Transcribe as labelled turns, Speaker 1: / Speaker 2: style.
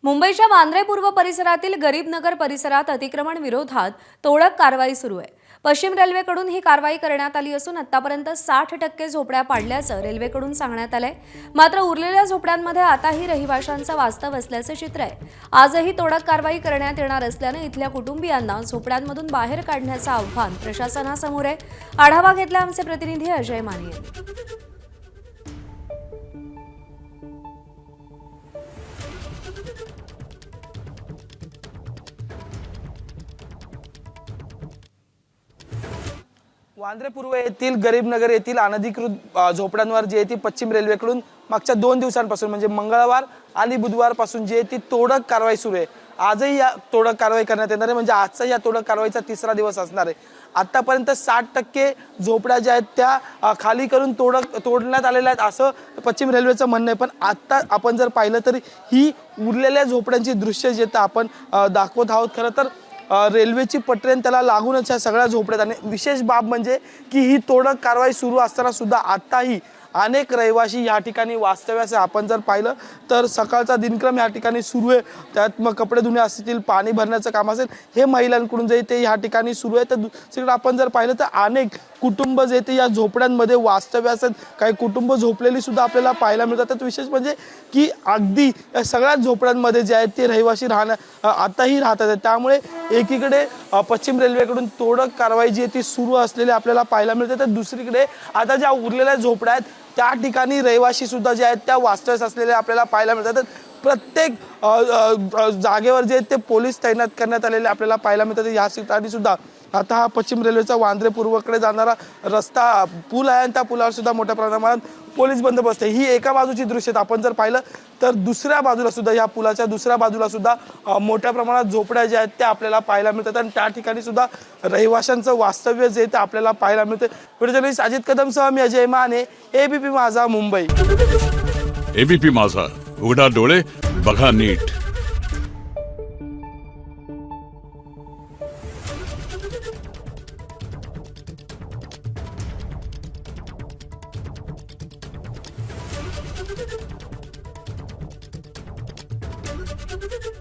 Speaker 1: मुंबईच्या वांद्रे पूर्व परिसरातील गरीब नगर परिसरात अतिक्रमण विरोधात तोडक कारवाई सुरू आहे। पश्चिम रेल्वेकडून ही कारवाई करण्यात आली असून आतापर्यंत 60% झोपड्या पाडल्याचं रेल्वेकडून सांगण्यात आलंय। मात्र उरलेल्या झोपड्यांमध्ये आताही रहिवाशांचं वास्तव असल्याचं चित्र आहे। आजही तोडक कारवाई करण्यात येणार असल्याने इथल्या कुटुंबियांना झोपड्यांमधून बाहेर काढण्याचं आव्हान प्रशासनासमोर आहे। आढावा घेतला आमचे प्रतिनिधी अजय माने यांनी।
Speaker 2: वांद्रे पूर्व येथील गरीब नगर येथील अनधिकृत झोपड्यांवर जे ती पश्चिम रेल्वेकडून मागच्या 2 दिवसांपासून म्हणजे मंगळवार आणि बुधवारपासून जे ती तोडक कारवाई सुरू आहे। आजही या तोडक कारवाई करण्यात येणार आहे, म्हणजे आजचा या तोडक कारवाईचा 3रा दिवस असणार आहे। आतापर्यंत 60% झोपड्या ज्या आहेत त्या खाली करून तोडण्यात आलेल्या आहेत असं पश्चिम रेल्वेचं म्हणणं आहे। पण आता आपण जर पाहिलं तर ही उरलेल्या झोपड्यांची दृश्य जे आपण दाखवत आहोत। खरं तर रेल्वेची पटरी त्याला लागूनच या सगळ्या झोपड्यात आणि विशेष बाब म्हणजे की ही तोडक कारवाई सुरू असताना सुद्धा आताही अनेक रहिवासी या ठिकाणी वास्तव्यास आपण जर पाहिलं तर सकाळचा दिनक्रम या ठिकाणी सुरू आहे। त्यात मग कपडे धुणे असतील, पाणी भरण्याचं काम असेल, हे महिलांकडून जे ते या ठिकाणी सुरू आहे। तर दुसरीकडे आपण जर पाहिलं तर अनेक कुटुंब जे ते या झोपड्यांमध्ये वास्तव्यास आहेत। काही कुटुंब झोपलेली सुद्धा आपल्याला पाहायला मिळतात। तर विशेष म्हणजे की अगदी या सगळ्या झोपड्यांमध्ये जे आहेत ते रहिवासी आताही राहतात। त्यामुळे एकीकडे पश्चिम रेल्वेकडून तोडक कारवाई जी ती सुरू असलेली आपल्याला पाहायला मिळते, तर दुसरीकडे आता ज्या उरलेल्या झोपड्या आहेत त्या ठिकाणी रहिवासी सुद्धा जे आहेत त्या वास्तव्यास असलेल्या आपल्याला पाहायला मिळतात। प्रत्येक जागेवर जे ते पोलीस तैनात करण्यात आलेले आपल्याला पाहायला मिळतात। या ठिकाणी सुद्धा आता हा पश्चिम रेल्वेचा वांद्रे पूर्वकडे जाणारा रस्ता पूल आहे आणि त्या पुलावर सुद्धा मोठ्या प्रमाणात पोलीस बंदोबस्त आहे। ही एका बाजूची दृश्य आपण जर पाहिलं तर दुसऱ्या बाजूला सुद्धा या पुलाच्या दुसऱ्या बाजूला सुद्धा मोठ्या प्रमाणात झोपड्या ज्या आहेत त्या आपल्याला पाहायला मिळतात आणि त्या ठिकाणी सुद्धा रहिवाशांचं वास्तव्य जे ते आपल्याला पाहायला मिळते। व्हिडिओ जर्नलिस्ट अजित कदमसह मी अजय माने, एबीपी माझा, मुंबई।
Speaker 3: एबीपी माझा, उघडा डोळे बघा नीट।
Speaker 1: Thank you.